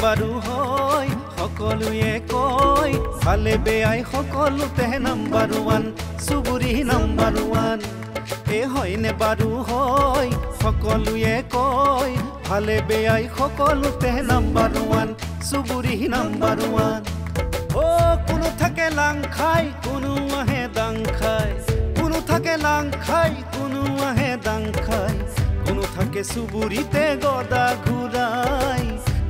নাম্বাৰু হয় সকলোৱে কয় ভালে বেয়াই সকলোতে নাম্বাৰু ওৱান চুবুৰী নাম্বাৰু ওৱান এ হয়নে বাৰু হয় সকলোৱে কয় ভালে বেয়াই সকলোতে নাম্বাৰু ওৱান চুবুৰী নাম্বাৰু ওৱান ও কোনো থাকে লাং খাই কোনো আহে দাং খাই কোনো থাকে লাং খাই কোনো আহে দাং খাই কোনো থাকে চুবুৰীতে গদা ঘূৰাই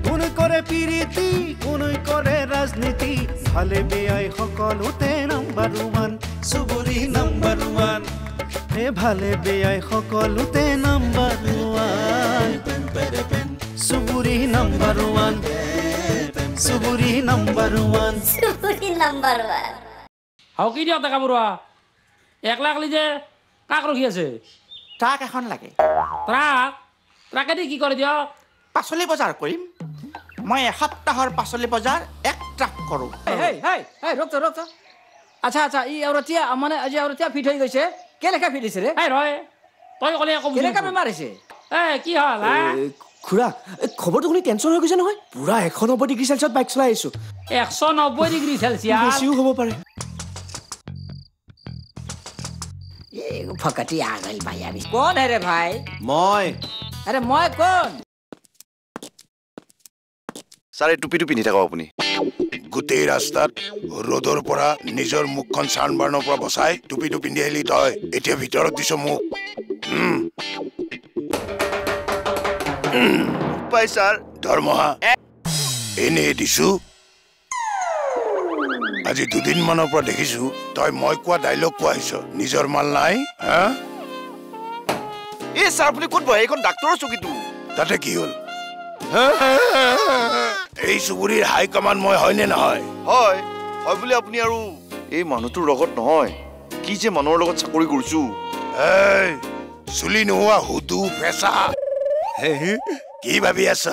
কোনো কৰে পিৰিতি কোনো কৰে ৰাজনীতি ভালে বেয়াই সকলোতে নাম্বাৰু ওৱান চুবুৰী নাম্বাৰু ওৱান এ ভালে বেয়াই সকলোতে নাম্বাৰু ওৱান চুবুৰী নাম্বাৰু ওৱান চুবুৰী নাম্বাৰু ওৱান চুবুৰী নাম্বাৰ ওৱান হাও কি দিয়ক ডেকা বৰুৱা একলা একলি যে কাক ৰখি আছে ট্ৰাক এখন লাগে ট্ৰাকেদি কি কৰে দিয়ক পাচলি বজাৰ কৰিম মই এসপ্তাহৰ পাচলি বজাৰ এক ট্ৰাক কৰোঁ ৰখ আচ্ছা আচ্ছা ই আউৰতীয়া মানে আজি আউৰতীয়া ফিট হৈ গৈছে কেলেকা ফিট হৈছে ৰে ৰয় তই ক'লে আকৌ কেলেকা বেমাৰ হৈছে কি হ'ল খুৰা খবৰটো শুনি টেনচন হৈ গৈছে নহয় পুৰা 190 ডিগ্ৰী চেলচিয়াছত বাইক চলাই আহিছো 190 ডিগ্ৰী চেলচিয়াছ বেছিও হ'ব পাৰে ফকতি আগল ভাই আমি কোন হে ৰে ভাই মই আৰে মই কোন সাৰে টুপি টুপি নিতে আপুনি গোটেই ৰাস্তাত ৰ'দৰ পৰা নিজৰ মুখখন ছানবাৰ্ণৰ পৰা বচাই টুপিটো পিন্ধি আহিলি তই এতিয়া ভিতৰত দিছ মোক পাই ছাৰ দৰমহা এনে দিছো আজি দুদিন মানৰ পৰা দেখিছো তই মই কোৱা ডাইলগ কোৱা আহিছ নিজৰ মাল নাই হা এই ছাৰ আপুনি ক'ত বহে এইখন ডাক্তৰৰ চকীটো তাতে কি হ'ল এই চুবুৰীৰ হাই কমাণ্ড মই হয়নে নহয় হয় হয় বুলি আপুনি আৰু এই মানুহটোৰ লগত নহয় কি যে মানুহৰ লগত চাকৰি কৰিছো এই চুলি নোহোৱা হুদু পেচা কি ভাবি আছ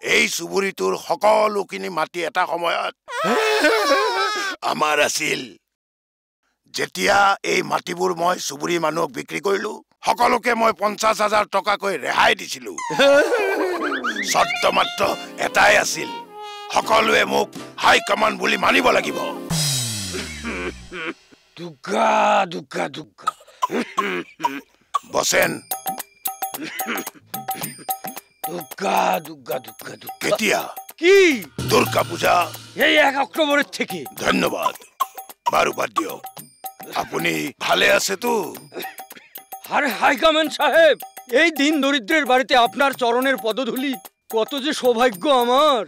এই চুবুৰীটোৰ সকলোখিনি মাটি এটা সময়ত আমাৰ আছিল যেতিয়া এই মাটিবোৰ মই চুবুৰী মানুহক বিক্ৰী কৰিলো সকলোকে মই 50,000 টকাকৈ ৰেহাই দিছিলো শৰ্ত মাত্ৰ এটাই আছিল সকলোৱে মোক হাই কমাণ্ড বুলি মানিব লাগিব দুগ্গা দুগ্গা দুগ্গা বসেন দুগ্গা দুগ্গা দুগ্গা কেতিয়া কি দুর্গা পূজা এই 1 অক্টোবরের থেকে ধন্যবাদ বারু বাদ দিও আপনি ভালে আছে তো আরে হাইকমান্ড সাহেব এই দিন দরিদ্রের বাড়িতে আপনার চরণের পদধূলি কত যে সৌভাগ্য আমার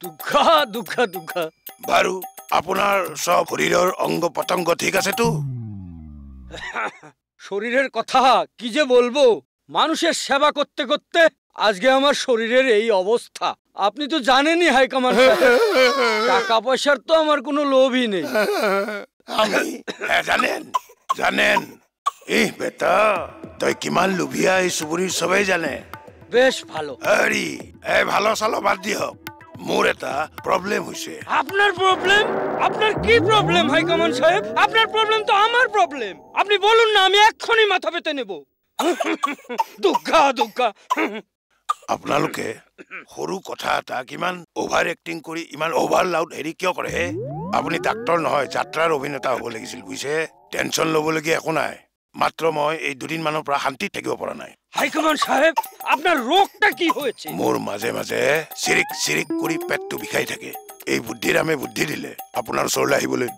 দুগ্গা দুগ্গা দুগ্গা বারু আপনার সব শরীরের অঙ্গ পতঙ্গ ঠিক আছে তো শরীরের কথা কি যে বলবো মানুষের সেবা করতে করতে আজকে আমার শরীরের এই অবস্থা আপনি তো জানেনই হাইকমান্ড সাহেব টাকা পয়সার তো আমার কোনো লোভই নেই আমি জানেন জানেন এই বেটা তুই কিমান লুভিয়া এই সুবুরি সবাই জানে বেশ ভালো আরে এই ভালো সালো বাদ দিও মোর এটা প্রবলেম হইছে আপনার প্রবলেম আপনার কি প্রবলেম হাইকমান্ড সাহেব আপনার প্রবলেম তো আমার প্রবলেম আপনি বলুন না আমি এক্ষুনি মাথা পেতে নেব দুগ্গা দুগ্গা আপোনালোকে সৰু কথা এটা কিমান ওভাৰ এক্টিং কৰি ইমান ওভাৰ লাউড হেৰি কিয় কৰে আপুনি ডাক্তৰ নহয় যাত্ৰাৰ অভিনেতা হ'ব লাগিছিল বুইছে টেনচন ল'বলগীয়া একো নাই মাত্ৰ মই এই দুদিন মানৰ পৰা শান্তিত থাকিব পৰা নাই হাইকমান্ড সাহেব আপনাৰ ৰোগটা কি হয়েছে মোৰ মাজে মাজে চিৰিক চিৰিক কৰি পেটটো বিষাই থাকে এই বুদ্ধিৰামে বুদ্ধি দিলে আপোনাৰ ওচৰলৈ আহিবলৈ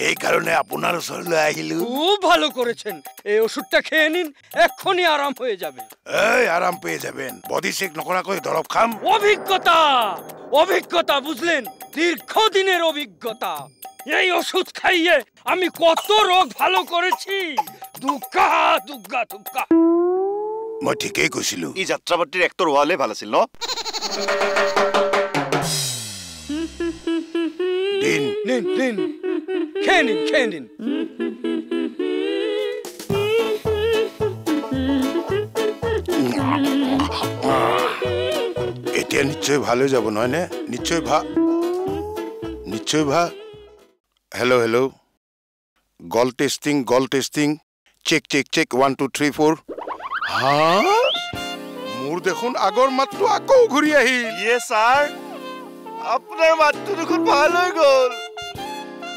এই কাৰণে আপনাৰ ওচৰলৈ আহিলো খুব ভালো কৰেছেন এই ওষুধটা খেয়ে নিন এক্ষুনি আৰাম হয়ে যাবে এই আৰাম পেয়ে যাবেন বডি চেক নকৰাকৈ দৰব খাম অভিজ্ঞতা অভিজ্ঞতা বুঝলেন দীর্ঘদিনের অভিজ্ঞতা এই ওষুধ খাইয়ে আমি কত রোগ ভালো করেছি দুগ্গা দুগ্গা দুগ্গা মই ঠিকই কৈছিলো এই যাত্ৰাপাতিৰ এক্টৰ হোৱালে ভাল আছিল ন দিন নিন নিন খেয়ে নিন খেয়ে নিন এতিয়া নিশ্চয় ভাল হৈ যাব নহয় নে নিশ্চয় ভা হেল্ল' হেল্ল' গল টেষ্টিং চেক চেক চেক 1 2 3 4 হা মোৰ মোৰ দেখোন আগৰ মাতটো আকৌ ঘূৰি আহিল ইয়ে ছাৰ আপোনাৰ মাতটো দেখোন ভাল হৈ গ'ল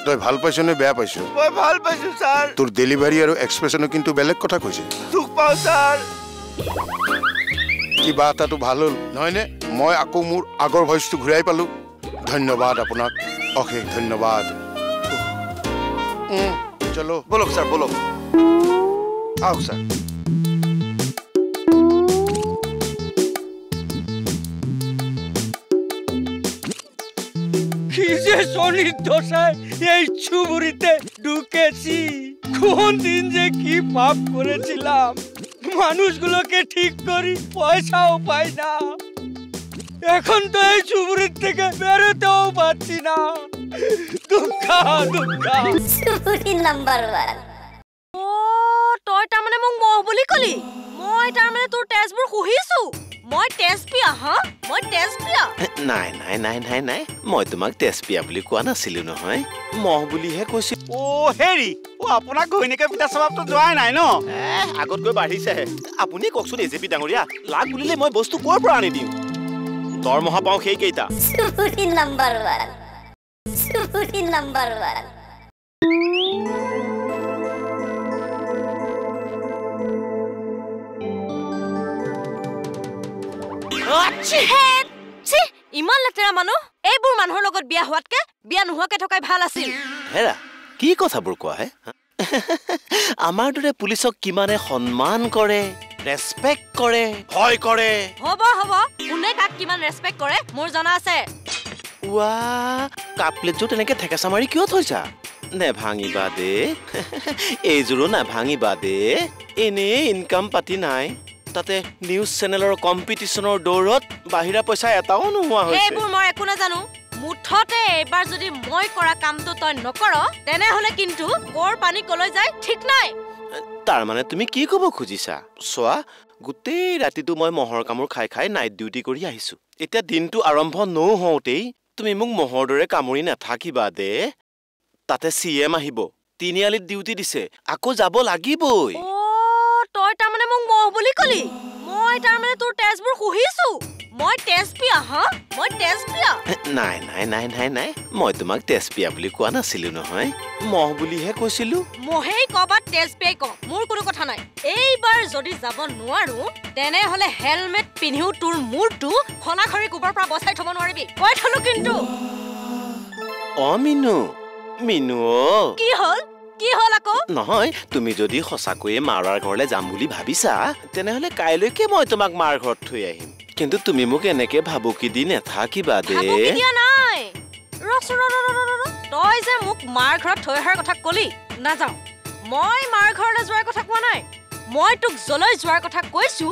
তই ভাল পাইছ নে বেয়া পাইছ মই ভাল পাইছো ছাৰ তোৰ ডেলিভাৰী আৰু এক্সপ্ৰেছনো কিন্তু বেলেগ কথা কৈছে দুখ পাওঁ ছাৰ কিবা এটাতো ভাল হ'ল নহয়নে মই আকৌ মোৰ আগৰ ভইচটো ঘূৰাই পালো ধন্যবাদ আপোনাক অশেষ ধন্যবাদ চলো বলক ছাৰ বলক আহক ছাৰ কি যে শনির দশায় এই চুবুরিতে ঢুকেছি কোন দিন যে কি পাপ করেছিলাম মানুষগুলোকে ঠিক করি পয়সাও পাই না এখন তো এই চুবুরির থেকে বেরোতেও পারছি না দুঃখা দুঃখা চুবুরি নাম্বার 1 ও তই তাৰ মানে মোক মহ বুলি কলি মই তাৰ মানে তোৰ টেষ্টবোৰ খুহিছো মই টেষ্ট পিয়া হা মই টেষ্ট পিয়া নাই নাই নাই নাই নাই মই তোমাক টেষ্ট পিয়া বুলি কোৱা নাছিলো নহয় মহ বুলিহে কৈছি ও হেৰি ও আপোনাক ঘৈণীকে পিতা স্বভাৱটো যোৱাই নাই ন আগত গৈ বাঢ়িছেহে আপুনি কওকচোন এজেপি ডাঙৰীয়া লাগ বুলিলে মই বস্তু ক'ৰ পৰা আনি দিম দৰমহা পাওঁ সেইকেইটা চুবুৰি নাম্বাৰ 1 চুবুৰি নাম্বাৰ 1 ইমান লেতেৰা মানুহ এইবোৰ মানুহৰ লগত বিয়া হোৱাতকে বিয়া নোহোৱাকে থকাই ভাল আছিল হেৰা কি কথাবোৰ কোৱা হে আমাৰ দৰে পুলিচক কিমানে সন্মান কৰে ৰেসপেক্ট কৰে ভয় কৰে হ'ব হ'ব কোনে কাক কিমান ৰেসপেক্ট কৰে মোৰ জনা আছে ৱা কাপলেটটো তেনেকে ঠেকেচা মাৰি কিয় থৈছা নেভাঙিবা দে এইযোৰো নেভাঙিবা দে এনে ইনকাম পাতি নাই তাতে নিউজ চেনেলৰ কম্পিটিশনৰ দৌৰত বাহিৰা পইচা এটাও নোহোৱা হৈছে এইবোৰ মই একো নাজানো মুঠতে এবাৰ যদি মই কৰা কামটো তই নকৰ তেনেহলে কিন্তু কোৰ পানী কলৈ যায় ঠিক নাই তাৰ মানে তুমি কি ক'ব খুজিছা সোৱা গোটেই ৰাতিটো মই মহৰ কামোৰ খাই খাই নাইট ডিউটি কৰি আহিছো এতিয়া দিনটো আৰম্ভ নহওঁতেই তুমি মোক মহৰ দৰে কামুৰি নাথাকিবা দে তাতে সিএম আহিব তিনিআলিত ডিউটি দিছে আকৌ যাব লাগিবই তই তাৰ মানে মোক মহ বুলি কলি মই তাৰ মানে তোৰ টেষ্টবোৰ খুহিছো মই টেষ্ট পিয়া হা মই টেষ্ট পিয়া নাই নাই নাই নাই নাই মই তোমাক টেষ্ট পিয়া বুলি কোৱা নাছিলো নহয় মহ বুলিহে কৈছিলো মহেই কবাত টেষ্ট পিয়াই ক মোৰ কোনো কথা নাই এইবাৰ যদি যাব নোৱাৰো তেনেহলে হেলমেট পিন্ধিও তোৰ মূৰটো খনাখৰি কুবৰ পৰা বচাই থব নোৱাৰিবি কৈ থলো কিন্তু মিনু মিনু কি হল কি হল আকৌ নহয় তুমি যদি সঁচাকৈয়ে মাৰাৰ ঘৰলৈ যাম বুলি ভাবিছা তেনেহলে কাইলৈকে মই তোমাক মাৰ ঘৰত থৈ আহিম কিন্তু তুমি মোক এনেকে ভাবুকি দি নেথাকিবা দে ভাবুকি দিয়া নাই তই যে মোক মাৰ ঘৰত থৈ অহাৰ কথা কলি নাযাওঁ মই মাৰ ঘৰলৈ যোৱাৰ কথা কোৱা নাই মই তোক জলৈ যোৱাৰ কথা কৈছো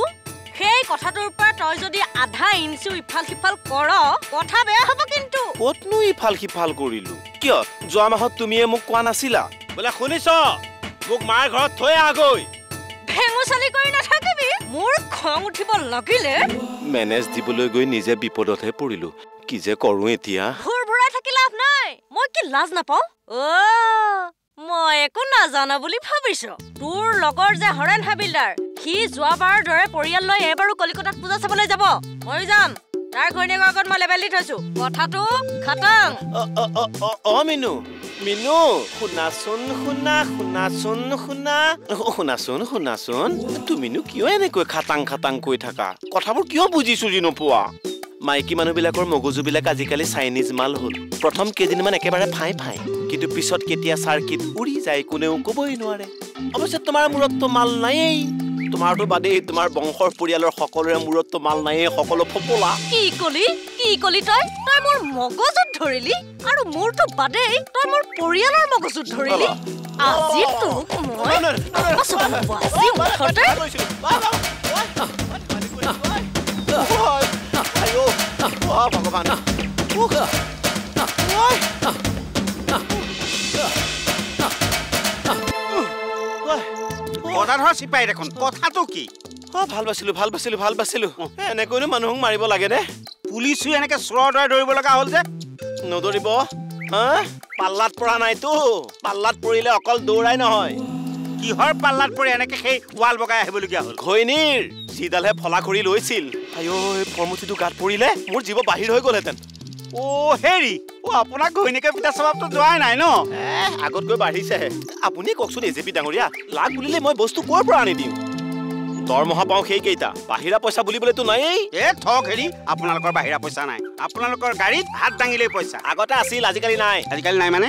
সেই কথাটোৰ পৰা তই যদি আধা ইঞ্চি ইফাল সিফাল কৰ কথা বেয়া হ'ব কিন্তু কতনো ইফাল সিফাল কৰিলো কিয় যোৱা মাহত তুমিয়ে মোক কোৱা নাছিলা বোলে শুনিছ মোক মাৰ ঘৰত থৈ আগৈ ভেঙুচালি কৰি নাথাকিবি মোৰ খং উঠিব লাগিলে মেনেজ দিবলৈ গৈ নিজে বিপদতহে পৰিলো কি যে কৰো এতিয়া ভুৰভুৰাই থাকি লাভ নাই মই কি লাজ নাপাওঁ মই একো নাজানা বুলি ভাবিছ তোৰ লগৰ যে হৰেণ হাবিলদাৰ সি যোৱাবাৰৰ দৰে পৰিয়াল লৈ এবাৰো কলিকতাত পূজা চাবলৈ যাব মই যাম তাৰ ঘৈণীয়েকৰ আগত মই লেবেল দি থৈছো কথাটো খাটাং মিনু মিনু শুনাচোন শুনাচোন তুমিনো কিয় এনেকৈ খাটাং খাটাং কৈ থাকা কথাবোৰ কিয় বুজিছো যি নোপোৱা মাইকী মানুহবিলাকৰ মগজুবিলাক আজিকালি চাইনিজ মাল হ'ল প্ৰথম কেইদিনমান একেবাৰে ফাই ফাই কিন্তু পিছত কেতিয়া চাৰ্কিট উৰি যায় কোনেও ক'বই নোৱাৰে অৱশ্যে তোমাৰ মূৰততো মাল নায়েই তোমাৰতো বাদেই তোমাৰ বংশৰ পৰিয়ালৰ সকলোৰে মূৰততো মাল নায়েই সকলো ফপলা কি কলি তই মোৰ মগজুত ধৰিলি আৰু মোৰতো বাদেই তই মোৰ পৰিয়ালৰ মগজুত ধৰিলি আজি তোক ভগৱান গদাধৰ চিপাই দেখোন কথাটো কি ভাল বাছিলো এনেকৈনো মানুহক মাৰিব লাগে নে পুলিচো এনেকে চোৰৰ দৰে দৌৰিব লগা হ'ল যে নদৌৰিব পাল্লাত পৰা নাইতো পাল্লাত পৰিলে অকল দৌৰাই নহয় কিহৰ পাল্লাত পৰি এনেকে সেই ৱাল বগাই আহিবলগীয়া হ'ল ঘৈণীৰ যিডালহে ফলা কৰি লৈছিল আইঅ এই ফৰ্মুঠিটো গাত পৰিলে মোৰ জীৱ বাহিৰ হৈ গ'লহেঁতেন হেৰি আপোনাক ঘৈণীয়েকে পিঠা স্বভাৱটো যোৱাই নাই ন আগতকৈ বাঢ়িছেহে আপুনি কওকচোন এজেপি ডাঙৰীয়া লাগ বুলিলে মই বস্তু ক'ৰ পৰা আনি দিওঁ দৰমহা পাওঁ সেইকেইটা বাহিৰা পইচা বুলিবলৈতো নায়েই ঠক হেৰি আপোনালোকৰ বাহিৰা পইচা নাই আপোনালোকৰ গাড়ীত হাত দাঙিলেই পইচা আগতে আছিল আজিকালি নাই মানে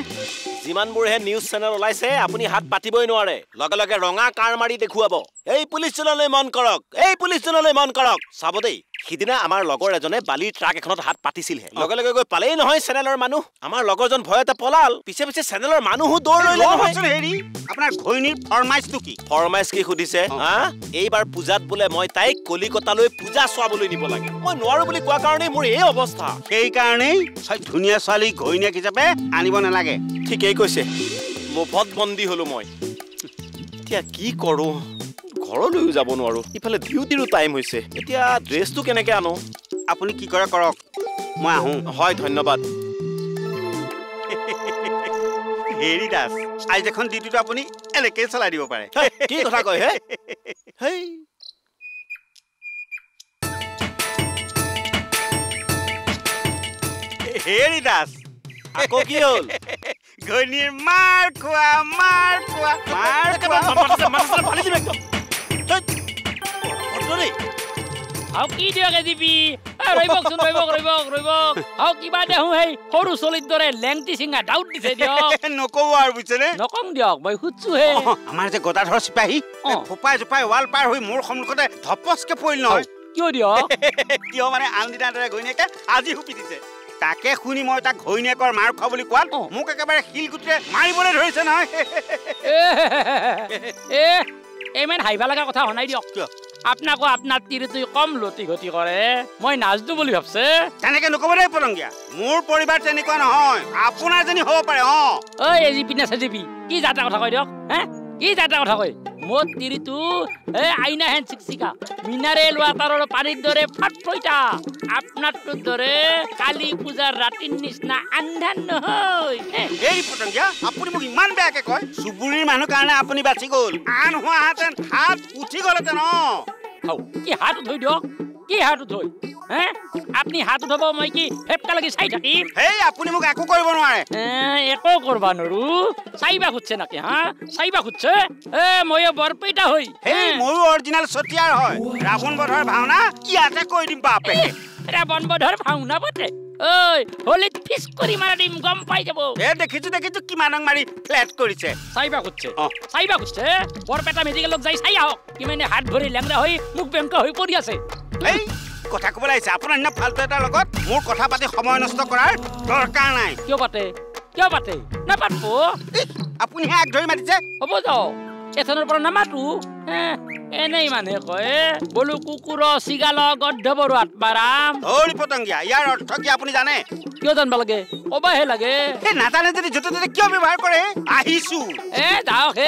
যিমানবোৰহে নিউজ চেনেল ওলাইছে আপুনি হাত পাতিবই নোৱাৰে লগে লগে ৰঙা কাৰ মাৰি দেখুৱাব এই পুলিচ জনলৈ মন কৰক এই পুলিচ জনলৈ মন কৰক চাব দেই সিদিনা আমাৰ লগৰ এজনে বালিৰ ট্ৰাক এখনত হাত পাতিছিলহে লগে লগে গৈ পালেই নহয় চেনেলৰ মানুহ আমাৰ লগৰজন ভয়তে পলাল পিছে পিছে চেনেলৰ মানুহো দৌৰ লৈ হেৰি আপোনাৰ ঘৈণীৰ ফৰমাইজটো কি ফৰমাইজ কি সুধিছে হা এইবাৰ পূজাত বোলে মই তাইক কলিকতালৈ পূজা চোৱাবলৈ নিব লাগে মই নোৱাৰো বুলি কোৱা কাৰণেই মোৰ এই অৱস্থা সেইকাৰণেই ধুনীয়া ছোৱালী ঘৈণীয়েক হিচাপে আনিব নালাগে ঠিকেই কৈছে মুফত বন্দী হলো মই এতিয়া কি কৰো ঘৰলৈও যাব নোৱাৰো ইফালে ডিউটিৰো টাইম হৈছে এতিয়া ড্ৰেছটো কেনেকে আনো আপুনি কি কৰে কৰক মই আহোঁ হয় ধন্যবাদ হেৰি দাস আজি এখন ডিউটিটো আপুনি এনেকৈ চলাই দিব পাৰে কি কথা কয় হে হেই হেৰি দাস আকৌ কি হ'ল ঘৈণীৰ মাৰ খোৱা ফালি দিম একদম কি দিয়ক এজিপি ৰৈবকচোন ৰৈবক কিবা দেখোঁ সেই সৰু চলিৰ দৰে লেংটি চিঙা ডাউট দিছে দিয়ক নকব আৰু বুজিছেনে নকম দিয়ক মই সুধছোহে আমাৰ যে গদাধৰ চিপাহী ফোপাই জোপাই ৱাল পাৰ হৈ মোৰ সন্মুখতে ধপচকে পৰিল নহয় কিয় দিয়ক কিয় মানে আনদিনাৰ দৰে ঘৈণীয়েকে আজি হুপি দিছে তাকে শুনি মই তাক ঘৈণীয়েকৰ মাৰ খোৱা বুলি কোৱাত মোক একেবাৰে শিলগুটিৰে মাৰিবলৈ ধৰিছে নহয় ইমান হাঁহিব লগা কথা শুনাই দিয়ক আপোনাকো আপোনাৰ তিৰিটোই কম লতি ঘটি কৰে মই নাচদো বুলি ভাবছে তেনেকে নকব দেই পলংগীয়া মোৰ পৰিবাৰ তেনেকুৱা নহয় আপোনাৰ যেনি হ'ব পাৰে ঐ এজিপি না চেজিপি কি যাত্ৰা কথা কয় দিয়ক হে কি যাত্ৰা কথা কয় মোৰ তিৰিটো আইনা হেন চিকচিকা মিনাৰেল ৱাটাৰৰ পানীৰ দৰে ফাটফইটা আপোনাৰটোৰ দৰে কালী পূজাৰ ৰাতিৰ নিচিনা আন্ধাৰ নহয় এই পতংগীয়া আপুনি মোক ইমান বেয়াকে কয় চুবুৰীৰ মানুহ কাৰণে আপুনি বাচি গ'ল আন হোৱাহেঁতেন হাত উঠি গ'লহেঁতেন কি হাত উঠৈ দিয়ক কি হাত উঠৈ হে আপুনি হাত উঠাব মই কি হেপকা লাগি চাই থাকিম হেই আপুনি মোক একো কৰিব নোৱাৰে একো কৰবা নৰো চাইবা খুঁজছে নাকি হা চাইবা খুঁজছে ময়ো বৰপেইটা হৈ ময়ো অৰিজিনেল চতিয়াৰ হয় ৰাৱণ বধৰ ভাওনা ইয়াতে কৈ দিম বাপেকে ৰাৱণ বধৰ ভাওনা পাতে ঐ হলিত ফিস কৰি মাৰা দিম গম পাই যাব দেখিছো কিমানক মাৰি ফ্লেট কৰিছে চাইবা খুঁজছে বৰপেটা মেডিকেলত যাই চাই আহক কিমানে হাত ভৰি লেংৰা হৈ মুখ বেংকা হৈ পৰি আছে এই কথা ক'বলৈ আহিছে আপোনাৰ নিচিনা ফাল্টু এটাৰ লগত মোৰ কথা পাতি সময় নষ্ট কৰাৰ দৰকাৰ নাই কিয় পাতে নাপাতব আপুনিহে আগ ধৰি মাতিছে হ'ব যাওক এথনৰ পৰা নামাতো এনেই মানুহে কয় বোলো কুকুৰ চিগাল গদ্ধবৰ আত্মাৰাম ধৰি পতংগীয়া ইয়াৰ অৰ্থ কি আপুনি জানে কিয় জানিব লাগে কবাহে লাগে নাজানে যদি য'তে ত'তে কিয় ব্যৱহাৰ কৰে আহিছো যাওক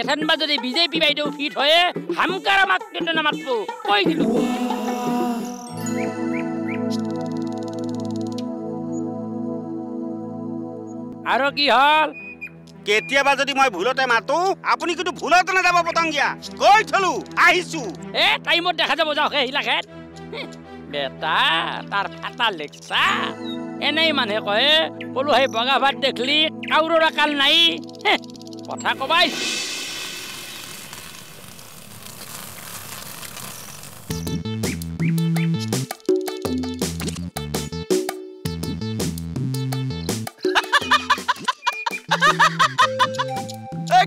এথেনবা যদি বিজেপি বাইদেউ ফিট হয় হামকাৰ আমাক কিন্তু নামাতব কৈ দিলো আৰু কি হল কেতিয়াবা যদি মই ভুলতে মাতো আপুনি কিন্তু ভুলতে নাযাব পতংগীয়া কৈ থলো আহিছো টাইমত দেখা যাব যাওক হিলাখেত বেটা তাৰ ফাটা লেকচা এনেই মানুহে কয় বোলো সেই বগা ভাত দেখলি কাউৰৰ কাল নাই কথা কবাই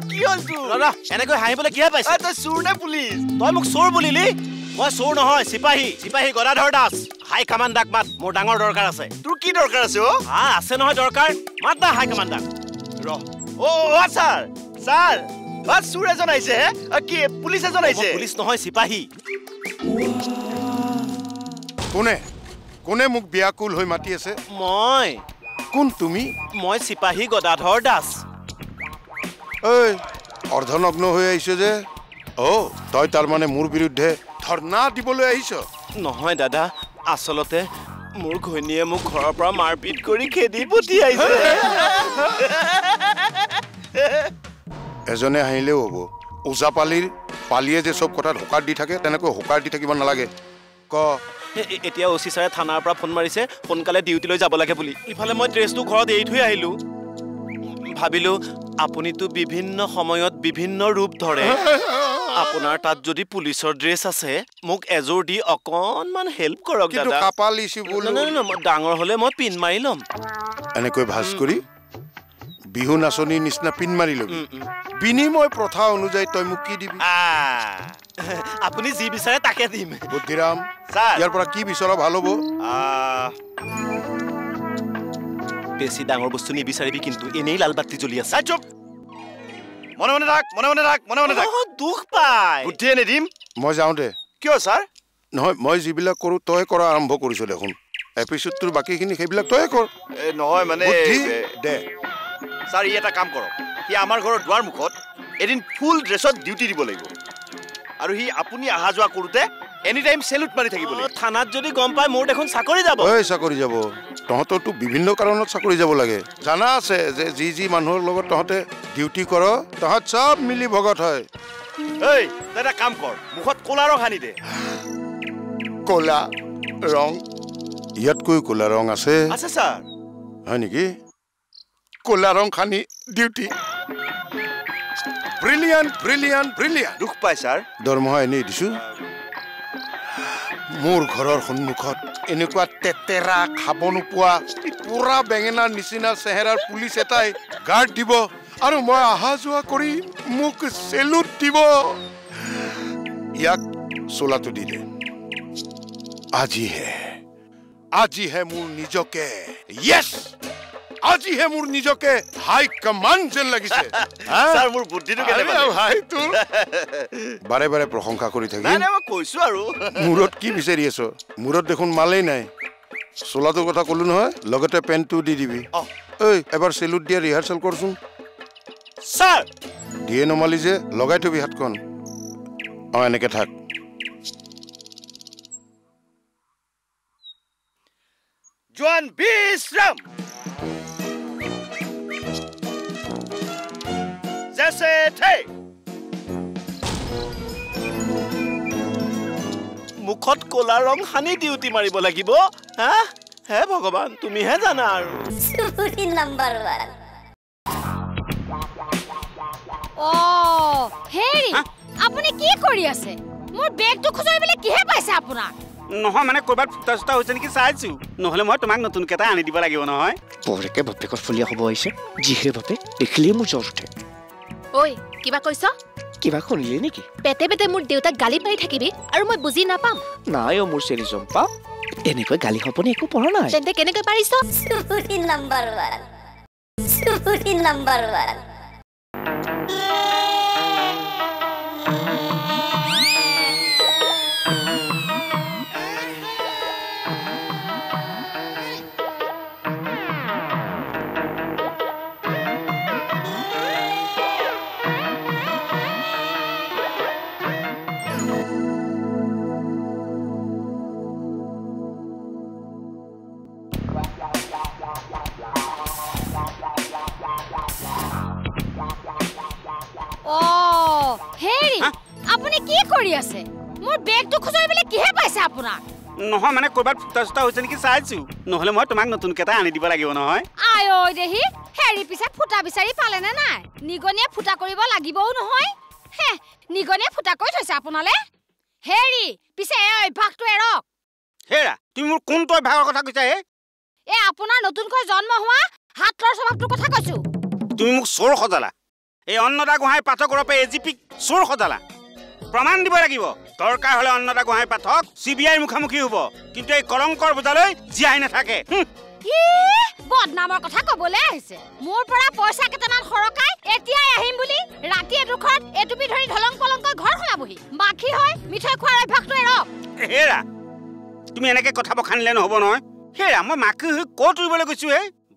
কি হল তোৰ এনেকৈ হাঁহিবলৈ কিহে পাইছ তই চোৰ নে পুলিচ তই মোক চোৰ বুলিলি মই চোৰ নহয় চিপাহী গদাধৰ দাস হাই কামাণ্ডাক মাত মোৰ ডাঙৰ দৰকাৰ আছে তোৰ কি দৰকাৰ আছে আছে নহয় দৰকাৰ মাত না হাই কামাণ্ডাক ছাৰ চোৰ এজন আহিছে কি পুলিচ এজন আহিছে পুলিচ নহয় চিপাহী কোনে মোক বিয়াকুল হৈ মাতি আছে মই কোন তুমি মই চিপাহী গদাধৰ দাস এই অৰ্ধনগ্ন হৈ আহিছে যে তই তাৰ মানে মোৰ বিৰুদ্ধে ধৰ্ণা দিবলৈ আহিছ নহয় দাদা আচলতে মোৰ ঘৈণীয়ে মোক ঘৰৰ পৰা মাৰপিট কৰি খেদি পঠিয়াইছে এজনে হাঁহিলেও হ'ব ওজাপালিৰ পালিয়ে যে চব কথাত হোকাৰ দি থাকে তেনেকৈ হোকাৰ দি থাকিব নালাগে ক এতিয়া অচি ছাৰে থানাৰ পৰা ফোন মাৰিছে সোনকালে ডিউটিলৈ যাব লাগে বুলি ইফালে মই ড্ৰেছটো ঘৰত এৰি থৈ আহিলোঁ ভাবিলোঁ আপুনিতো বিভিন্ন সময়ত বিভিন্ন ৰূপ ধৰে আপোনাৰ তাত যদি পুলিচৰ ড্ৰেছ আছে মোক এযোৰ দি অকণমান হেল্প কৰক দাদা কাপালি শিবুল ডাঙৰ হ'লে মই পিন মাৰি ল'ম এনেকৈ ভাজ কৰি বিহু নাচনীৰ নিচিনা পিন মাৰি ল'বি বিনিময় প্ৰথা অনুযায়ী তই মোক কি দিবি আপুনি যি বিচাৰে তাকে দিম বুদ্ধিৰাম ইয়াৰ পৰা কি বিচৰা ভাল হ'ব বেছি ডাঙৰ বস্তু নিবিচাৰিবি কিন্তু এনেই লাল বাতি জ্বলি আছে মনে মনে থাক দুখ পায় বুদ্ধিয়ে নিদিম মই যাওঁ দে কিয় ছাৰ নহয় মই যিবিলাক কৰোঁ তই কৰা আৰম্ভ কৰিছোঁ দেখোন এপিছ'ডটোৰ বাকীখিনি সেইবিলাক তই কৰ নহয় মানে দে ছাৰ ই এটা কাম কৰক সি আমাৰ ঘৰৰ দুৱাৰ মুখত এদিন ফুল ড্ৰেছত ডিউটি দিব লাগিব আৰু সি আপুনি অহা যোৱা কৰোঁতে এনি টাইম চেলুট মাৰি থাকিব লাগিব থানাত যদি গম পায় মোৰ দেখোন চাকৰি যাব ঐ চাকৰি যাব তহঁতৰতো বিভিন্ন কাৰণত চাকৰি যাব লাগে জানা আছে যে যি মানুহৰ লগত তহঁতে ডিউটি কৰ তহঁত চব মিলি ভগত হয় এই এটা কাম কৰ মুখত ক'লা ৰং সানি দে ক'লা ৰং ইয়াতকৈ ক'লা ৰং আছে ছাৰ হয় নেকি ক'লা ৰং সানি ডিউটি ব্ৰিলিয়াণ্ট দুখ পাই ছাৰ দৰমহা এনেই দিছোঁ মোৰ ঘৰৰ সন্মুখত এনেকুৱা তেতেৰা খাব নোপোৱা পুৰা বেঙেনাৰ নিচিনা চেহেৰাৰ পুলিচ এটাই গাৰ্ড দিব আৰু মই অহা যোৱা কৰি মোক চেলুট দিব ইয়াক চোলাটো দি দে আজিহে মোৰ নিজকে য়েছ আজিহে মোৰ নিজকে হাই কমাণ্ড যেন লাগিছে ছাৰ মোৰ বুদ্ধিটো বাৰে বাৰে প্ৰশংসা কৰি থাকি মই কৈছোঁ আৰু মূৰত কি বিচাৰি আছ মূৰত দেখোন মালেই নাই চোলাটোৰ কথা ক'লো নহয় লগতে পেণ্টটো দি দিবি ঐ এবাৰ চেলুট দিয়া ৰিহাৰ্চেল কৰচোন ছাৰ দিয়ে নমালি যে লগাই থবি হাতখন এনেকে থাক জোৱান বিশ্ৰাম जैसे थे মুখত ক'লা ৰং সানি ডিউটি মাৰিব লাগিব হা হে ভগৱান তুমিহে জানা আৰু চুবুৰী নাম্বাৰ 1 হেৰি আপুনি কি কৰি আছে মোৰ বেগটো খুজাইবলৈ কিহে পাইছে আপোনাক নহয় মানে ক'ৰবাত ফুটা চুটা হৈছে নেকি চাইছোঁ নহ'লে মই তোমাক নতুনকৈ এটা আনি দিব লাগিব নহয় বৰকে বাপেকৰ ফলীয়া হ'ব আহিছে যিহে বাপে দেখিলেই মোৰ জ্বৰ উঠে ঐ কিবা কৈছ কিবা শুনিলি নেকি পেটে পেটে মোৰ দেউতাক গালি পাৰি থাকিবি আৰু মই বুজি নাপাম নাই মোৰ চেৰি জম্পা এনেকৈ গালি সপনি একো পৰা নাই তেন্তে কেনেকৈ পাৰিছ চুবুৰী নাম্বাৰ 1 আপুনি কি কৰি আছে মোৰ বেগটো খুজাইবলৈ কিহে পাইছে আপোনাক নহয় মানে ক'ৰবাত ফুটা চুটা হৈছে নেকি চাইছোঁ নহ'লে মই তোমাক নতুনকৈ এটা আনি দিব লাগিব নহয় আই ঐ দেহি হেৰি পিছে ফুটা বিচাৰি পালেনে নাই নিগনিয়ে ফুটা কৰিব লাগিবও নহয় হে নিগনিয়ে ফুটা কৰি থৈছে আপোনালে হেৰি পিছে এই অভ্যাসটো এৰক হেৰা তুমি মোৰ কোনটো অভ্যাসৰ কথা কৈছা এই আপোনাৰ নতুনকৈ জন্ম হোৱা হাতৰ স্বভাৱটোৰ কথা কৈছো তুমি মোক চোৰ সজালা এই অন্নদা গোহাঁই পাঠকৰ পৰা এজিপিক চোৰ সজালা প্ৰমাণ দিব লাগিব দৰকাৰ হ'লে অন্নদা গোহাঁই পাঠক চিবিআইৰ মুখামুখি হ'ব কিন্তু এই কলংকৰ বোজালৈ জীয়াই নাথাকে বদনামৰ কথা ক'বলৈ আহিছে মোৰ পৰা পইচা কেইটামান সৰকাই এতিয়াই আহিম বুলি ৰাতি এডোখৰত এটুপি ধৰি ধলং পলংকৈ ঘৰ খোলাবহি বাকী হয় মিঠৈ খোৱাৰ অভ্যাসটো এৰক হেৰা তুমি এনেকৈ কথা বখানিলে নহ'ব নহয় হেৰা মই মাকে হৈ ক'ত উৰিবলৈ গৈছোঁ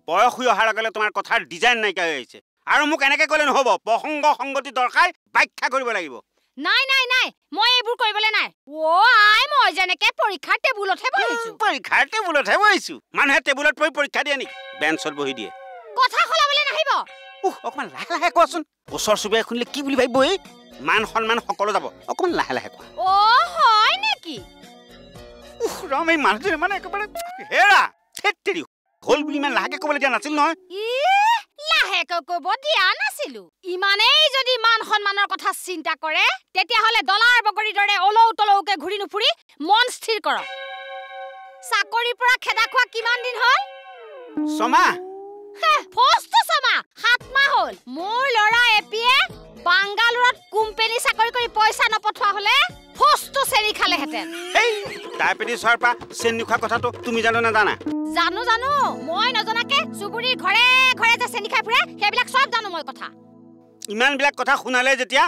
বয়স হৈ অহাৰ লগে তোমাৰ কথাৰ ডিজাইন নাইকিয়া হৈ আহিছে আৰু মোক এনেকৈ ক'লে নহ'ব প্ৰসংগ সংগতি দৰকাৰ ব্যাখ্যা কৰিব লাগিব নাই নাই নাই মই এইবোৰ কৰিবলৈ নাই মই যেনেকৈ পৰীক্ষাৰ টেবুলতহে বহিছোঁ মানুহে টেবুলত পঢ়ি পৰীক্ষা দিয়ে নেকি বেঞ্চত বহি দিয়ে কথা সলাবলৈ নাহিব অকণমান লাহে লাহে কোৱাচোন ওচৰ চুবুৰীয়াই শুনিলে কি বুলি ভাবিব মান সন্মান সকলো যাব অকমান লাহে লাহে কোৱা অ হয় নেকি ৰাম এই মানুহজনে মানে একেবাৰে হেৰা থেত্তেৰি হল বুলি ইমান লাহেকে ক'বলৈ দিয়া নাছিল নহয় লাহেকে ক'ব দিয়া নাছিলো ইমানেই যদি মান সন্মানৰ কথা চিন্তা কৰে তেতিয়াহ'লে ডলাৰ বগৰীৰ দৰে অলৌ তলৌকে ঘূৰি নুফুৰি মন স্থিৰ কৰক চাকৰিৰ পৰা খেদা খোৱা কিমান দিন হ'ল ছমাহ ফষ্ট ছমাহ 7 মাহ হ'ল মোৰ ল'ৰা এপিয়ে বাংগালোৰত কোম্পানী চাকৰি কৰি পইচা নপঠোৱা হ'লে ফষ্ট চেৰি খালেহেঁতেন এই ডায়েবেটিছ হোৱাৰ পৰা চেনি খোৱা কথাটো তুমি জানো নাজানা জানো মই নজনাকে চুবুৰীৰ ঘৰে ঘৰে যে চেনি খাই ফুৰে সেইবিলাক চব জানো মই কথা ইমানবিলাক কথা শুনালে যেতিয়া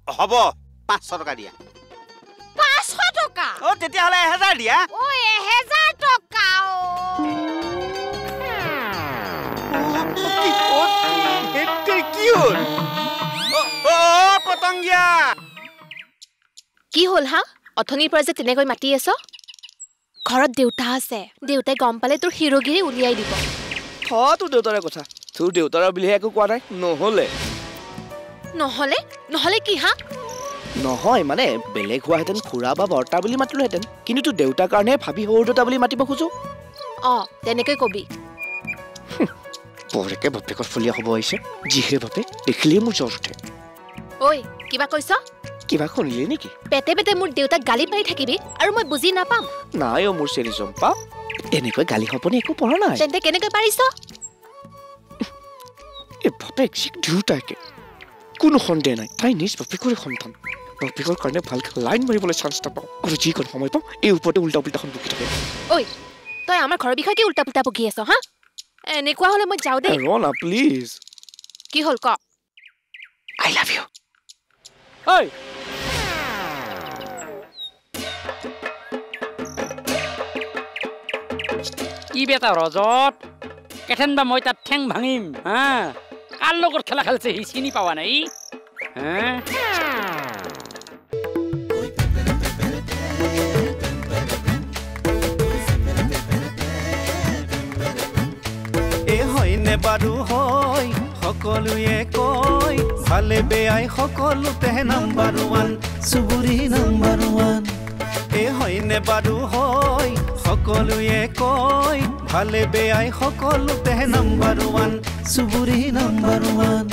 হ'ব 500 টকা দিয়া 500 টকা অ তেতিয়াহ'লে 1000 দিয়া ও 1000 টকা কি হ'ল পতংগিয়া কি হ'ল হা অথনিৰ পৰা যে তেনেকৈ মাতি আছ ঘৰত দেউতা আছে দেউতাই গম পালে তোৰ হিৰোগিৰি উলিয়াই দিব তোৰ দেউতাৰে কথা তোৰ দেউতাৰে বুলিহে একো কোৱা নাই নহ'লে কি হা নহয় মানে বেলেগ হোৱাহেঁতেন খুৰা বা বৰ্তা বুলি মাতিলোহেঁতেন কিন্তু তোৰ দেউতাৰ কাৰণে ভাবি সৰু দেউতা বুলি মাতিব খোজো তেনেকৈ কবি বৰকে বাপেকত ফলীয়া হ'ব আহিছে যিহে বাপে দেখিলেই মোৰ জ্বৰ উঠে ঐ কিবা কৈছ কিবা শুনিলি নেকি পেটে পেটে মোৰ দেউতাক গালি পাৰি থাকিবি আৰু মই বুজি নাপাম নাই মোৰ চেৰি জম্পা এনেকৈ গালি সপনি একো পৰা নাই তেন্তে কেনেকৈ পাৰিছ এই বাপেক চিক দুটাকে কোনো সন্দেহ নাই তাই নিজ বাপেকৰে সন্তান বাপেকৰ কাৰণে ভালকৈ লাইন মাৰিবলৈ চান্স নাপাওঁ আৰু যিকণ সময় পাওঁ এই ওপৰতে উল্টা পুল্টাখন বকি থাকে ঐ তই আমাৰ ঘৰৰ বিষয়ে কি উল্টা পুল্টা বকি আছ হা এনেকুৱা হ'লে মই যাওঁ দেই ৰনা প্লিজ কি হ'ল ক আই লাভ ইউ ঐ কি বেটা ৰজত কেথেন বা মই তাত ঠেং ভাঙিম হা কাৰ লগত খেলা খেলছে সি চিনি পাৱা নাই হয়নে বাৰু হয় সকলোৱে কয় ভালে বেয়াই সকলোতে নাম্বাৰ 1 চুবুৰী নাম্বাৰ 1 হয়নে বাৰু হয় সকলোৱে কয় ভালে বেয়াই সকলোতে নাম্বাৰ 1 চুবুৰী নাম্বাৰ 1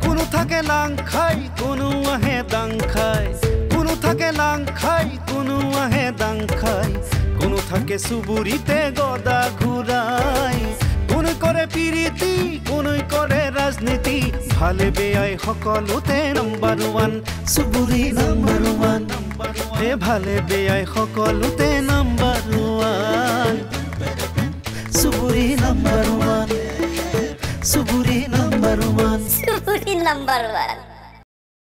কোনো থাকে লাং খাই কোনো আহে দাং খাই কোনো থাকে লাং খাই কোনো আহে দাং খাই কোনো থাকে চুবুৰীতে গদা ঘূৰাই কোন কৰে পিৰিতি কোন কৰে ৰাজনীতি ভালে বেয়াই সকলোতে নাম্বাৰ 1 চুবুৰী নাম্বাৰ 1 ভালে বেয়াই সকলোতে নাম্বাৰ 1 চুবুৰী নাম্বাৰ 1 চুবুৰী নাম্বাৰ 1 চুবুৰী নাম্বাৰ 1